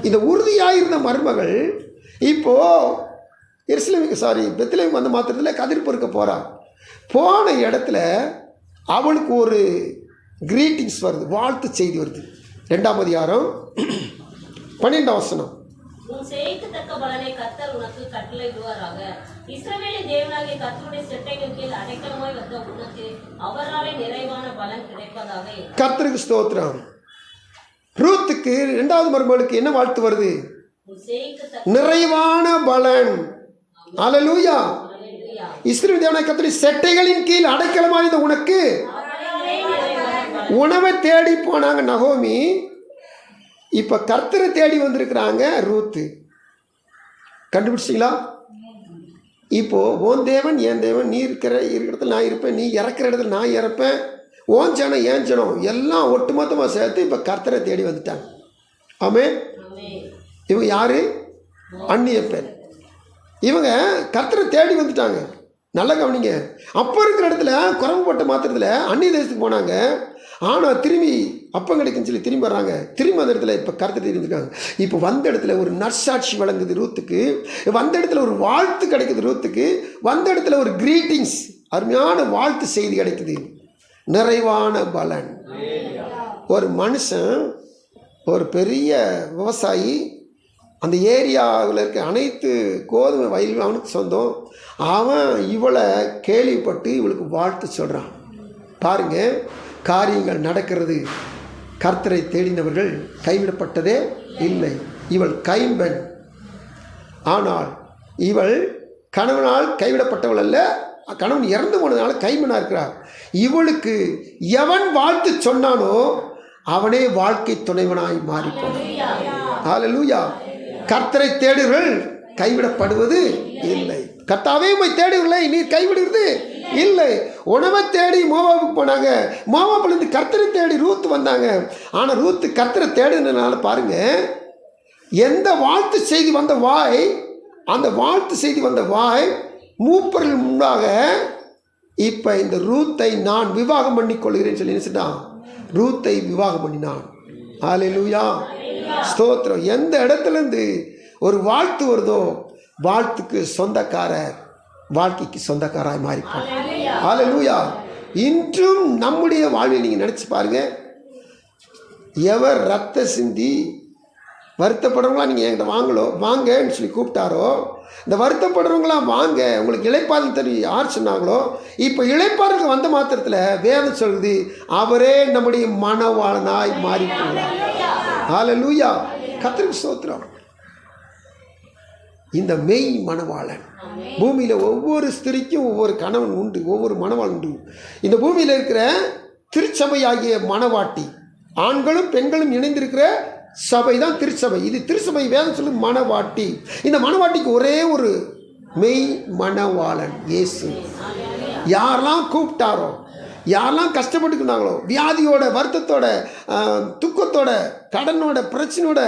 இந்த உறுதியாக இருந்த மருமகள் இப்போது பெத்லெகேம் வந்த மாத்திரத்தில் கதிர் பொறுக்க போகிறா. போன இடத்துல அவளுக்கு ஒரு கிரீட்டிங்ஸ் வருது, வாழ்த்து செய்தி வருது. 2ஆம் அதிகாரம் 12ஆம் வசனம். உன் செய்திக்கு தக்க பலனை கர்த்தர் உனக்கு கட்டளையிடுவாராக. இஸ்ரவேலின் தேவனாகிய கர்த்தருடைய செட்டைகள் கீழ் அடைக்கலமாய் வந்த உனக்கு அவராலே நிறைவான பலன் கிடைப்பதாக. கர்த்தருக்கு ஸ்தோத்திரம். ரூத்துக்கு 2வது மருமகளுக்கு என்ன வாழ்த்து வருது? நிறைவான பலன். அல்லேலூயா. இஸ்ரவேல் தேவனாகிய கர்த்தருடைய செட்டைகளின் கீழ் அடைக்கலமாய் வந்த உனக்கு உணவை தேடி போனாங்க நகோமி. இப்போ கர்த்தரை தேடி வந்திருக்கிறாங்க ரூத்து. கண்டுபிடிச்சிங்களா? இப்போது உன் தேவன் என் தேவன், நீ இருக்கிற இடத்துல நான் இருப்பேன், நீ இறக்குற இடத்துல நான் இறப்பேன், ஓன் ஜனம் ஏன் ஜனம் எல்லாம் ஒட்டுமொத்தமாக சேர்த்து இப்போ கர்த்தரை தேடி வந்துட்டாங்க. ஆமென். இவங்க யார்? அந்நிய பெண். இவங்க கர்த்தரை தேடி வந்துட்டாங்க. நல்லா கவனிங்க. அப்போ இருக்கிற இடத்துல குரம்பு போட்ட மாத்திரத்தில் அந்நிய தேசத்துக்கு போனாங்க. ஆனால் திரும்பி அப்பம் கிடைக்குன்னு சொல்லி திரும்பி வர்றாங்க. திரும்பி அந்த இடத்துல இப்போ கருத்து தெரிஞ்சுருக்காங்க. இப்போ வந்த இடத்துல ஒரு நற்சாட்சி வழங்குது ரூத்துக்கு, வந்த இடத்துல ஒரு வாழ்த்து கிடைக்குது ரூத்துக்கு, வந்த இடத்துல ஒரு கிரீட்டிங்ஸ், அருமையான வாழ்த்து செய்தி கிடைக்குது, நிறைவான பலன். ஒரு மனுஷன், ஒரு பெரிய விவசாயி, அந்த ஏரியாவில் இருக்க அனைத்து கோதுமை வயல்களும் அவனுக்கு சொந்தம். அவன் இவளை கேள்விப்பட்டு இவளுக்கு வாழ்த்து சொல்கிறான். பாருங்க, காரியங்கள் நடக்கிறது. கர்த்தரை தேடினவர்கள் கைவிடப்பட்டதே இல்லை. இவள் கைம்பெண், ஆனால் இவள் கணவனால் கைவிடப்பட்டவள் அல்ல, கணவன் இறந்து போனதுனால கைம்பெண்ணாக இருக்கிறார். இவளுக்கு எவன் வாழ்த்து சொன்னானோ அவனே வாழ்க்கை துணைவனாய் மாறிப்போனான். ஹல்லேலூயா. கர்த்தரை தேடுகள் கைவிடப்படுவது இல்லை. கர்த்தாவே உம்மை தேடுகிறீர்களே, நீர் கைவிடுகிறது இல்லை. உணவை தேடி மோவாபுக்கு போனாங்க, மோவாபிலிருந்து கர்த்தரை தேடி ரூத் வந்தாங்க. ஆனால் ரூத் கர்த்தரை தேடுனதுனால பாருங்க, எந்த வாழ்த்து செய்தி வந்த வாய், அந்த வாழ்த்து செய்தி வந்த வாய் மூப்பர்கள் முன்பாக இப்போ இந்த ரூத்தை நான் விவாகம் பண்ணி கொள்கிறேன்னு சொல்லி நினைச்சிட்டான். ரூத்தை விவாகம் பண்ணினான். ஹல்லேலூயா, ஸ்தோத்திரம். எந்த இடத்துலேருந்து ஒரு வாழ்த்து வருதோ வாழ்த்துக்கு சொந்தக்காரர் வாழ்க்கைக்கு சொந்தக்காராய் மாறிப்பார். ஹல்லேலூயா. இன்றும் நம்முடைய வாழ்வில் நீங்கள் நினச்சி பாருங்க, எவர் ரத்த சிந்தி வருத்தப்படுறவங்களா நீங்கள் என்கிட்ட வாங்கன்னு சொல்லி கூப்பிட்டாரோ, இந்த வருத்தப்படுறவங்களாம் வாங்க உங்களுக்கு இளைப்பாறுதல் தெரியும் யார் சொன்னாங்களோ, இப்போ இளைப்பாறுதலுக்கு வந்த மாத்திரத்தில் வேதம் சொல்லுது அவரே நம்முடைய மனவாளனாய் மாறி போகிறார். ஹல்லேலூயா, கர்த்தருக்கு ஸ்தோத்திரம். இந்த மெய் மணவாளன், பூமியில் ஒவ்வொரு ஸ்திரிக்கும் ஒவ்வொரு கணவன் உண்டு, ஒவ்வொரு மணவாளன் உண்டு. இந்த பூமியில் இருக்கிற திருச்சபையாகிய மணவாட்டி, ஆண்களும் பெண்களும் இணைந்திருக்கிற சபை தான் திருச்சபை. இது திருச்சபை. வேதம் சொல்லு மணவாட்டி. இந்த மணவாட்டிக்கு ஒரே ஒரு மெய் மணவாளன் இயேசு. யாரெல்லாம் கூப்பிட்டாரோ, யாரெல்லாம் கஷ்டப்பட்டுக்கிட்டாங்களோ, வியாதியோட, வருத்தத்தோட, துக்கத்தோட, கடனோட, பிரச்சனையோட,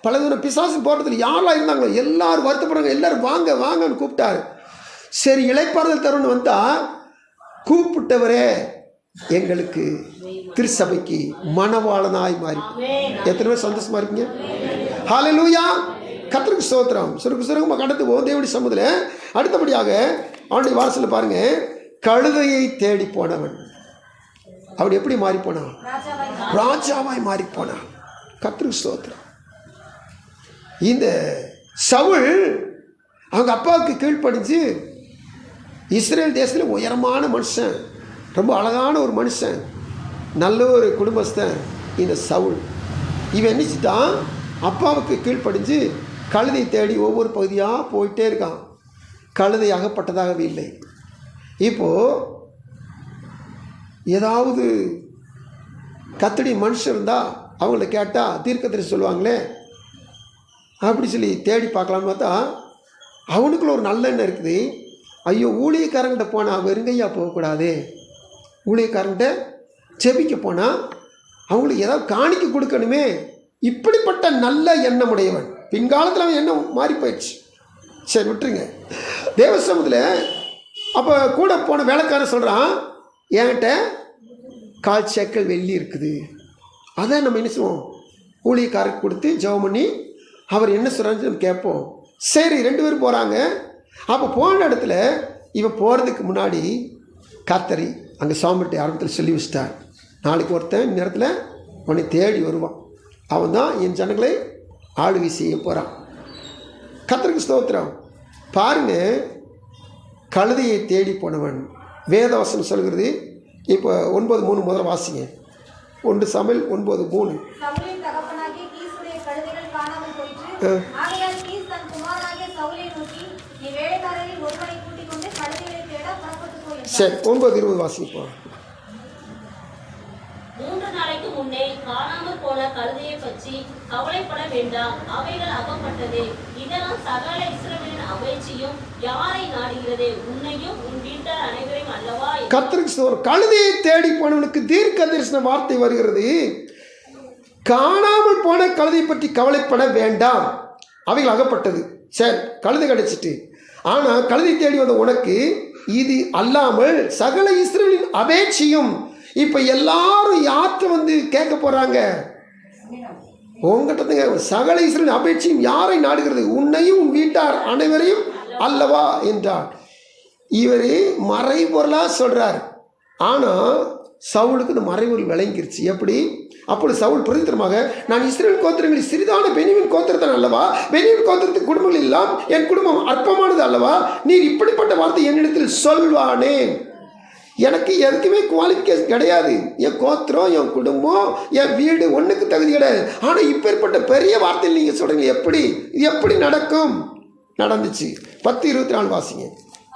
பல தூரம் பிசாசு போடுறதுல யாரெல்லாம் இருந்தாங்களோ எல்லாரும் வருத்தப்படுறாங்க. எல்லாரும் வாங்க வாங்கன்னு கூப்பிட்டாரு. சரி, இளைப்பாறுதல் தருணம் வந்தால் கூப்பிட்டவரே எங்களுக்கு திருச்சபைக்கு மணவாளனாய் மாறி. எத்தனை பேர் சந்தோஷமா இருக்கீங்க? ஹல்லேலூயா, கர்த்தருக்கு ஸ்தோத்திரம். சுருக்கமாக கடந்து போவோம் தேவனுடைய சமூகத்தில். அடுத்தபடியாக அவனுடைய வாரத்தில் பாருங்க, கழுதையை தேடி போனவன் அவன் எப்படி மாறி போனான்? ராஜாவாய் மாறி போனான். கர்த்தருக்கு ஸ்தோத்திரம். இந்த சவுல் அவங்க அப்பாவுக்கு கீழ்ப்படிஞ்சு இஸ்ரேல் தேசத்தில் உயரமான மனுஷன், ரொம்ப அழகான ஒரு மனுஷன், நல்ல ஒரு குடும்பஸ்தன் இந்த சவுல். இவன் என்னச்சிட்டான், அப்பாவுக்கு கீழ்ப்படிஞ்சு கழுதை தேடி ஒவ்வொரு பகுதியாக போயிட்டே இருக்கான். கழுதை அகப்பட்டதாகவே இல்லை. இப்போது ஏதாவது கத்தடி மனுஷன் இருந்தால் அவங்கள கேட்டால் தீர்க்கதரிசி சொல்லுவாங்களே, அப்படி சொல்லி தேடி பார்க்கலான்னு பார்த்தா அவனுக்குள்ள ஒரு நல்ல எண்ணம் இருக்குது. ஐயோ, ஊழியக்காரங்கிட்ட போனால் வெறுங்கையா போகக்கூடாது, ஊழியக்காரங்கிட்ட செபிக்க போனால் அவங்களுக்கு ஏதாவது காணிக்க கொடுக்கணுமே. இப்படிப்பட்ட நல்ல எண்ணம் உடையவன். பின்காலத்தில் அவன் எண்ணம் மாறி போயிடுச்சு. சரி, விட்டுருங்க. தேவசமத்தில் அப்போ கூட போன வேலைக்காரன் சொல்கிறான், என்கிட்ட 1/4 சேக்கல் வெள்ளி இருக்குது. அதை நம்ம என்ன செய்வோம், ஊழியக்காரருக்கு கொடுத்து ஜெபம் பண்ணி அவர் என்ன சொல்கிறான்னு நம்ம கேட்போம். சரி, 2 பேரும் போகிறாங்க. அப்போ போன இடத்துல இவன் போகிறதுக்கு முன்னாடி கர்த்தர் அங்கே சாமிட்ட ஆரம்பத்தில் சொல்லி வச்சிட்டார், நாளைக்கு ஒருத்தன் இந்த நேரத்தில் உன்னை தேடி வருவான், அவன் தான் என் ஜனங்களை ஆளுகை செய்ய போகிறான். கர்த்தருக்கு ஸ்தோத்திரம். பாருங்க, கழுதையை தேடி போனவன். வேதவசனம் சொல்கிறது. இப்போ 9:3 முதல்ல வாசிங்க. 1 சாமுவேல் 9:3. சவுலின் தகப்பனாகிய கீசுடைய கழுதைகள் காணாமல் போயிற்று. ஆகையால் கீஸ் தன் குமாரனாகிய சவுலை நோக்கி, நீ வேலைக்காரரில் ஒருவனை கூட்டிக் கொண்டு கழுதைகளை தேட புறப்பட்டு போ என்றான். சரி, 9:20 வாசிப்போம். 3 நாளைக்கு முன்னே காணாமல் போன கழுதையை பற்றி கவலைப்பட வேண்டாம், அவைகள் அகப்பட்டது. இதனால் சகல இஸ்ரவேலின் அமைச்சியும் யாரை நாடுகிறது, உன்னையும் உன் வீட்டார் அனைவரையும் அல்லவா? கர்த்தருக்கு ஸ்தோத்திரம். கழுதையை தேடி போனவனுக்கு தீர்க்க தரிசன வார்த்தை வருகிறது. காணாமல் போன கழுதையை பற்றி கவலைப்பட வேண்டாம், அவைகள் அகப்பட்டது. சரி, கழுதை கிடைச்சிட்டு, ஆனால் கழுதை தேடி வந்த உனக்கு இது அல்லாமல் சகல இஸ்ரவேலின் அபேட்சியும் இப்போ எல்லாரும் யார்கிட்ட வந்து கேட்க போகிறாங்க? உங்ககிட்டங்க. சகல இஸ்ரவேல் அபேட்சியும் யாரை நாடுகிறது? உன்னையும் உன் வீட்டார் அனைவரையும் அல்லவா என்றார். இவர் மறைபொருளாக சொல்கிறார். ஆனால் சவுலுக்கு இந்த மறைபொருள் விளங்கிருச்சு. எப்படி? அப்பொழுது சவுல் பிரதித்திரமாக, நான் இஸ்ரவேல் கோத்திரங்களில் சிறிதான பெனியமின் கோத்திரத்தான் அல்லவா? பெனியமின் கோத்திரத்துக்கு குடும்பங்கள் எல்லாம் என் குடும்பம் அற்பமானது அல்லவா? நீர் இப்படிப்பட்ட வார்த்தை என்னிடத்தில் சொல்வானேன்? எனக்கு எதுக்குமே குவாலிஃபிகேஷன் கிடையாது. என் கோத்திரம், என் குடும்பம், என் வீடு ஒன்றுக்கு தகுதி கிடையாது. ஆனால் இப்பேற்பட்ட பெரிய வார்த்தையில் நீங்கள் சொல்கிறீங்க, எப்படி இது எப்படி நடக்கும்? நடந்துச்சு. 10:24 வாசிங்க.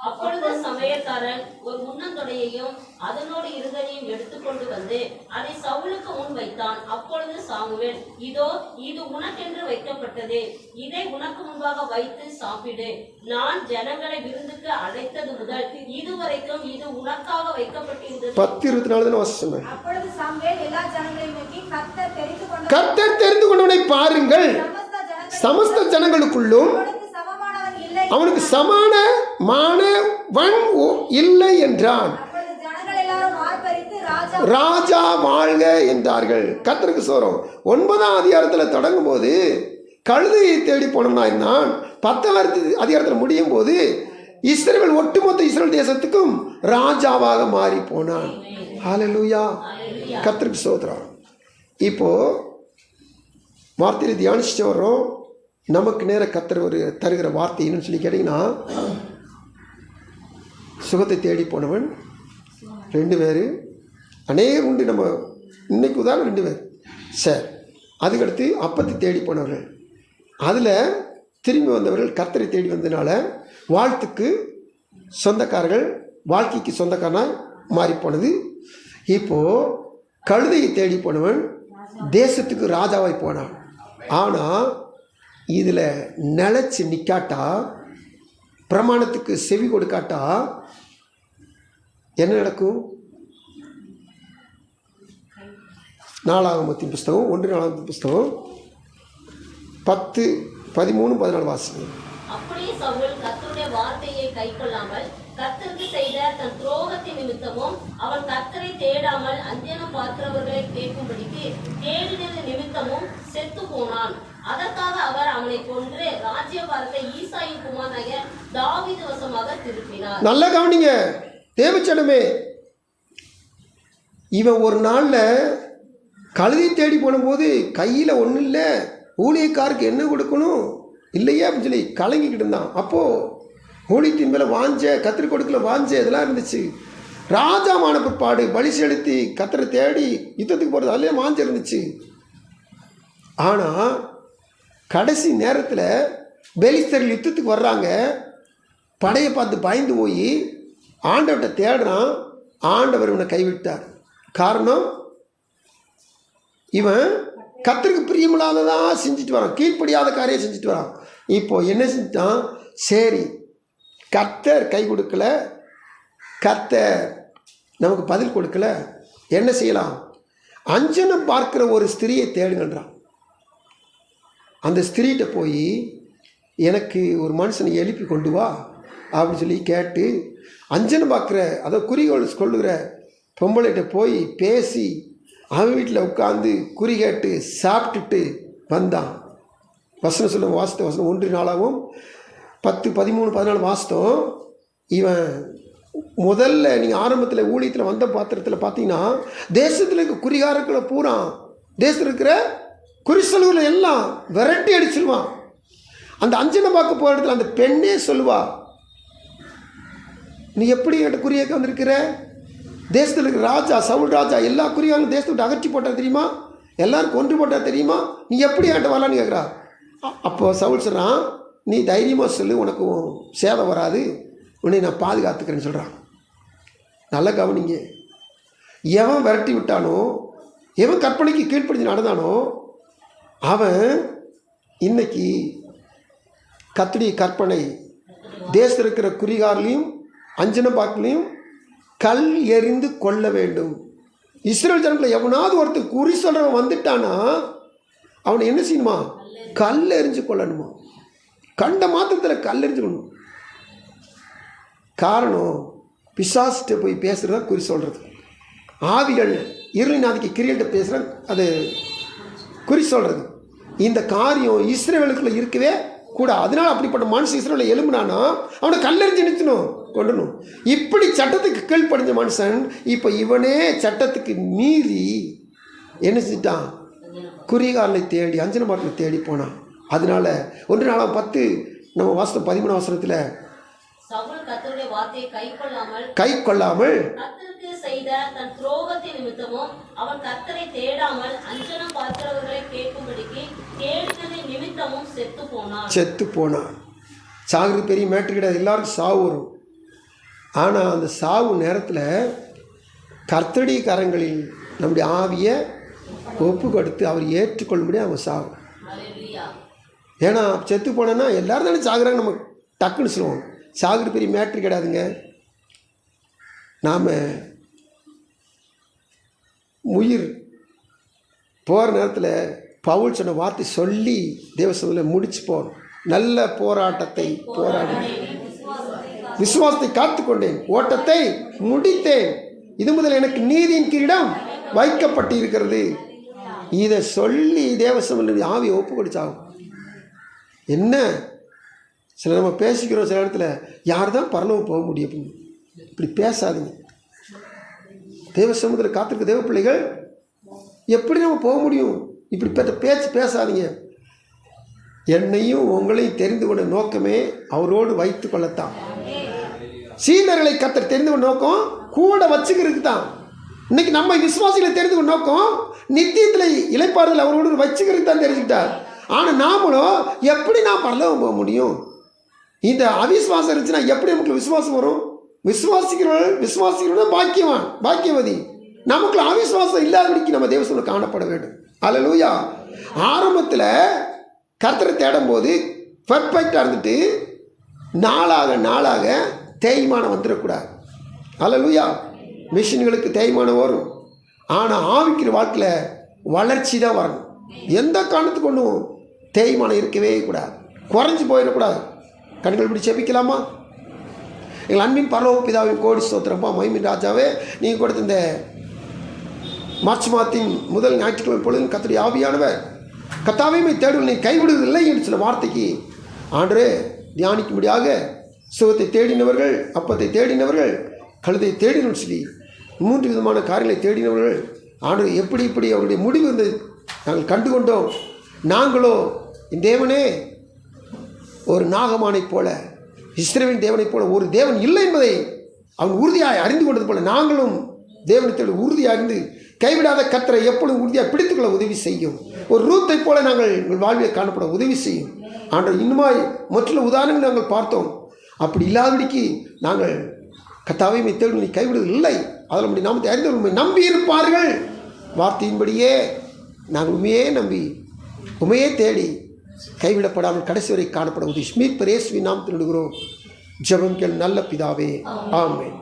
அப்பொழுது சமையற்காரன் ஒரு முன்னந்தொடையையும் அதனோடு இருதலையும் எடுத்துக்கொண்டு வந்து அதை சவுலுக்கு முன் வைத்தான். அப்பொழுது சாமுவேல், இதோ இது உனக்கென்று வைக்கப்பட்டது, இதை உனக்கு முன்பாக வைத்து சாப்பிடு. நான் ஜனங்களை விருந்துக்கு அழைத்தது முதல் இதுவரைக்கும் இது உனக்காக வைக்கப்பட்டிருந்தது. 10:24 வாசிங்க. அப்பொழுது சாமுவேல் எல்லா ஜனங்களையும் நோக்கி, கர்த்தர் தெரிந்து கொண்டவனை பாருங்கள், சமஸ்த ஜனங்களுக்குள்ளும் அவனுக்கு சமானமானவன் இல்லை என்றான். ராஜா வாழ்க என்றார்கள். கர்த்தருக்கு சோரம். 9ஆம் அதிகாரத்தில் தொடங்கும் போது கழுதையை தேடி போனோம்னா இருந்தான். 10ஆம் அதிகாரத்தில் முடியும் போது இஸ்ரவேல் ஒட்டுமொத்த இஸ்ரவேல் தேசத்துக்கும் ராஜாவாக மாறி போனான். ஹல்லேலூயா. கர்த்தருக்கு சோத்திரம். இப்போ வார்த்தையை தியானிச்சுட்டு வர்றோம். நமக்கு நேர கர்த்தர் ஒரு தருகிற வார்த்தை என்னன்னு சொல்லி கேட்டிங்கன்னா, சுகத்தை தேடி போனவன் 2 பேர், அநேகம் உண்டு. நம்ம இன்னைக்கு உதாரணம் 2 பேர். சரி, அதுக்கடுத்து அப்பத்தை தேடி போனவர்கள், அதில் திரும்பி வந்தவர்கள் கர்த்தரை தேடி வந்ததுனால வாழ்த்துக்கு சொந்தக்காரர்கள், வாழ்க்கைக்கு சொந்தக்காரனாக மாறி போனது. இப்போது கழுதையை தேடி போனவன் தேசத்துக்கு ராஜாவாய் போனான். ஆனால் இதில் நிலச்சி நிற்காட்டா, பிரமாணத்துக்கு செவி கொடுக்காட்டா என்ன நடக்கும்? 4ஆகமத்தின் புஸ்தகம் 1 புஸ்தகம் 10, 13, 14 வாசிங்க. அப்படியே சவுல் கர்த்தருடைய வார்த்தையை கைக்கொள்ளாமல் கர்த்தருக்கு செய்த தன் துரோகத்தின் நிமித்தமும் அவன் கர்த்தரை தேடாமல் அஞ்சனம் பார்க்கிறவர்களை கேட்கும்படிக்கு தேடினது நிமித்தமும் செத்து போனான். அதற்காக அவர் அவனை கொன்று ராஜ்யபாரத்தை ஈசாயின் குமாரனாகிய தாவீது வசமாக திருப்பினார். நல்ல கவனிங்க தேவச்சனமே. இவன் ஒரு நாளில் கழுதை தேடி போனும்போது கையில் ஒன்றும் இல்லை, ஊழியக்காருக்கு என்ன கொடுக்கணும் இல்லையே அப்படின்னு சொல்லி கலங்கிக்கிட்டு இருந்தான். அப்போது ஊழியத்தின் மேலே வாஞ்ச, கத்திரி கொடுக்கல வாஞ்ச இதெல்லாம் இருந்துச்சு. ராஜாமான பிற்பாடு பலி செலுத்தி கத்திரை தேடி யுத்தத்துக்கு போகிறது அதிலே வாஞ்ச இருந்துச்சு. ஆனால் கடைசி நேரத்தில் பெலிஸ்தர்கள் யுத்தத்துக்கு வர்றாங்க. படையை பார்த்து பயந்து போய் ஆண்டவர்கிட்ட தேடுறான். ஆண்டவர் இவனை கைவிட்டார். காரணம், இவன் கர்த்தருக்கு பிரியமில்லாததான் செஞ்சுட்டு வரான், கீழ்ப்படியாத காரியம் செஞ்சுட்டு வரான். இப்போது என்ன செஞ்சுட்டான்? சரி, கர்த்தர் கை கொடுக்கல, கர்த்தர் நமக்கு பதில் கொடுக்கல, என்ன செய்யலாம்? அஞ்சனம் பார்க்குற ஒரு ஸ்திரியை தேடுங்கன்றான். அந்த ஸ்திரீகிட்ட போய் எனக்கு ஒரு மனுஷனை எழுப்பி கொண்டு வா அப்படின்னு சொல்லி கேட்டு, அஞ்சனம் பார்க்குற அதை குறிகோள் கொள்ளுகிற பொம்பளைகிட்ட போய் பேசி அவன் வீட்டில் உட்காந்து குறி கேட்டு சாப்பிட்டுட்டு வந்தான். வசனம் சொல்ல வாசித்த வசனம் 1 10, 13, 14 வாசித்தோம். இவன் முதல்ல நீங்கள் ஆரம்பத்தில் ஊழியத்தில் வந்த பாத்திரத்தில் பார்த்தீங்கன்னா தேசத்தில் இருக்க குறிகாரர்களை பூரா, தேசத்தில் இருக்கிற குறிசொல்களை எல்லாம் விரட்டி அடிச்சிருவான். அந்த அஞ்சனை பார்க்க போகிற இடத்துல அந்த பெண்ணே சொல்லுவா, நீ எப்படி என்கிட்ட குறியேக்க வந்திருக்கிற? தேசத்தில் இருக்கிற ராஜா, சவுல் ராஜா எல்லா குறியாலும் தேசத்தை விட்டு அகற்றி போட்டால் தெரியுமா? எல்லாரும் கொன்று போட்டால் தெரியுமா? நீ எப்படி என்கிட்ட வரலான்னு கேட்குறா. அப்போ சவுல் சொல்கிறான், நீ தைரியமாக சொல்லு, உனக்கு சேதம் வராது, உன்னை நான் பாதுகாத்துக்கிறேன்னு சொல்கிறான். நல்லா கவனிங்க. எவன் விரட்டி விட்டானோ, எவன் கற்பனைக்கு கீழ்ப்படிஞ்சு நடந்தானோ, அவன் இன்னைக்கு கர்த்தருடைய கற்பனை தேசத்தில் இருக்கிற குறிகாரிலையும் அஞ்சன பாக்கிலையும் கல் எறிந்து கொள்ள வேண்டும். இஸ்ரேல் ஜனங்களை எவனாவது ஒருத்தர் குறி சொல்கிறவன் வந்துட்டானா அவனை என்ன செய்யணுமா? கல் எறிஞ்சு கொள்ளணுமா? கண்ட மாத்திரத்தில் கல் எறிஞ்சுக்கணும். காரணம், பிசாசிட்ட போய் பேசுகிறதா குறி சொல்கிறது. ஆவிகள் இருளின் ஆதிக்க கிரியல்கிட்ட பேசுகிறேன், அது குறி சொல்கிறது. இந்த காரியம் இஸ்ரவேலுக்குள்ளே இருக்கவே கூட. அதனால் அப்படிப்பட்ட மனுஷன் இஸ்ரவேலில் எழும்புனானா அவனை கல்லெறிஞ்சு நிறுத்தணும், கொண்டணும். இப்படி சட்டத்துக்கு கீழ்ப்படிஞ்ச மனுஷன் இப்போ இவனே சட்டத்துக்கு மீறி என்ன செஞ்சிட்டான்? குறிகாரனை தேடி அஞ்சனமார்களை தேடி போனான். அதனால 1 நாளாம் 10 நம்ம வாசம் 13 வசனத்தில் சவுல் கர்த்தருடைய வார்த்தையை கை கொள்ளாமல் கர்த்தருக்கு செய்த தன் துரோகத்தின் நிமித்தமும் அவன் கர்த்தரை தேடாமல் அஞ்சனம் பார்க்கிறவர்களை கேட்கும்படிக்கு தேடினதின் நிமித்தமும் செத்து போனான். சாகுறது பெரிய மேட்ரு கிடையாது, எல்லாருக்கும் சாவு வரும். ஆனால் அந்த சாவு நேரத்தில் கர்த்தருடைய கரங்களில் நம்முடைய ஆவியை ஒப்பு கொடுத்து அவர் ஏற்றுக்கொள்ளும்படி அவன் சாவு. ஏன்னா செத்து போனேன்னா எல்லோரும் தானே சாகுறாங்க, நம்ம டக்குன்னு சொல்லுவோம். சாகுறது பெரிய மேட்ரு கிடையாதுங்க. நாம் உயிர் போகிற நேரத்தில் பவுல் சொன்ன வார்த்தை சொல்லி தேவசபையில் முடிச்சு போகிறோம். நல்ல போராட்டத்தை போராடினேன், விசுவாசத்தை காத்துக்கொண்டேன், ஓட்டத்தை முடித்தேன், இது முதல் எனக்கு நீதியின் கிரீடம் வைக்கப்பட்டு இருக்கிறது. இதை சொல்லி தேவசபையில் ஆவியை ஒப்பு கொடுத்தாகும். என்ன சில நம்ம பேசிக்கிறோம், சில இடத்துல யார் தான் பரலோகம் போக முடியும் அப்படின்னு. இப்படி பேசாதீங்க. தேவ சமூகத்தில் காத்திருக்க தேவ பிள்ளைகள் எப்படி நம்ம போக முடியும்? இப்படி பேச்சு பேசாதீங்க. என்னையும் உங்களையும் தெரிந்து கொண்ட நோக்கமே அவரோடு வைத்து கொள்ளத்தான். சீடர்களை கர்த்தர் தெரிந்து கொண்ட நோக்கம் கூட வச்சுக்கிறதுக்கு தான். இன்னைக்கு நம்ம விசுவாசிகளை தெரிந்து கொண்ட நோக்கம் நித்தியத்தில் இளைப்பாறுதல் அவரோடு வச்சுக்கிறதுக்கு தான் தெரிஞ்சுக்கிட்டார். ஆனால் நாமளும் எப்படி நான் பரலோகம் போக முடியும்? இந்த அவிசுவாசம் இருந்துச்சுன்னா எப்படி நமக்கு விசுவாசம் வரும்? விசுவாசிக்கிறவங்க பாக்கியவதி. நமக்குள்ள அவிசுவாசம் இல்லாதபடிக்கு நம்ம தேவசபையில் காணப்பட வேண்டும். அல்லேலூயா. ஆரம்பத்தில் கர்த்தரை தேடும் போது பர்ஃபெக்டாக இருந்துட்டு நாளாக தேய்மானம் வந்துடக்கூடாது. அல்லேலூயா. மிஷின்களுக்கு தேய்மானம் வரும், ஆனால் ஆவிக்கிற வாழ்க்கையில் வளர்ச்சி தான் வரணும். எந்த காரணத்துக்கு ஒன்றும் தேய்மானம் இருக்கவே கூடாது, குறைஞ்சி போயிடக்கூடாது. கண்கள் இப்படி செபிக்கலாமா? எங்கள் அன்பின் பரலோக பிதாவின் கோடி ஸ்தோத்திரப்பா, மகிமையின் ராஜாவே, நீங்கள் கொடுத்த இந்த மார்ச் மாதத்தின் முதல் ஞாயிற்றுக்கிழமை பொழுது கர்த்தருடைய ஆவியானவர் கர்த்தாவையுமே தேடுவதை கைவிடுவதில்லை என்று சில வார்த்தைக்கு ஆண்டரே தியானிக்கும்படியாக சுகத்தை தேடினவர்கள், அப்பத்தை தேடினவர்கள், கழுதை தேடினு சொல்லி 3 விதமான காரியங்களை தேடினவர்கள் ஆண்டரை எப்படி அவருடைய முடிவு இருந்தது நாங்கள் கண்டுகொண்டோம். நாங்களோ இந்த தேவனே ஒரு நாகமானைப் போல, இஸ்ரவேலின் தேவனைப் போல ஒரு தேவன் இல்லை என்பதை அவன் உறுதியாக அறிந்து கொண்டது போல நாங்களும் தேவனத்தோடு உறுதியாக இருந்து கைவிடாத கர்த்தரை எப்பொழுதும் உறுதியாக பிடித்துக்கொள்ள உதவி செய்யும். ஒரு ரூத்தை போல நாங்கள் எங்கள் வாழ்வில் காணப்பட உதவி செய்யும். ஆண்டவர் இன்னுமாய் மற்ற உதாரணங்கள் நாங்கள் பார்த்தோம். அப்படி இல்லாதபடிக்கு நாங்கள் கர்த்தாவை தேடி நீ கைவிடுவது இல்லை. அதில் நம்முடைய நாமத்தை அறிந்தவர்கள் நம்பி இருப்பார்கள். வார்த்தையின்படியே நாங்கள் உண்மையே நம்பி உண்மையே தேடி கைவிடப்படாமல் கடைசி வரை காணப்பட உதவி மீட்பர் இயேசுவின் நாமத்தில் விடுகிறோம். ஜெபம் கேள் நல்ல பிதாவே, ஆமென்.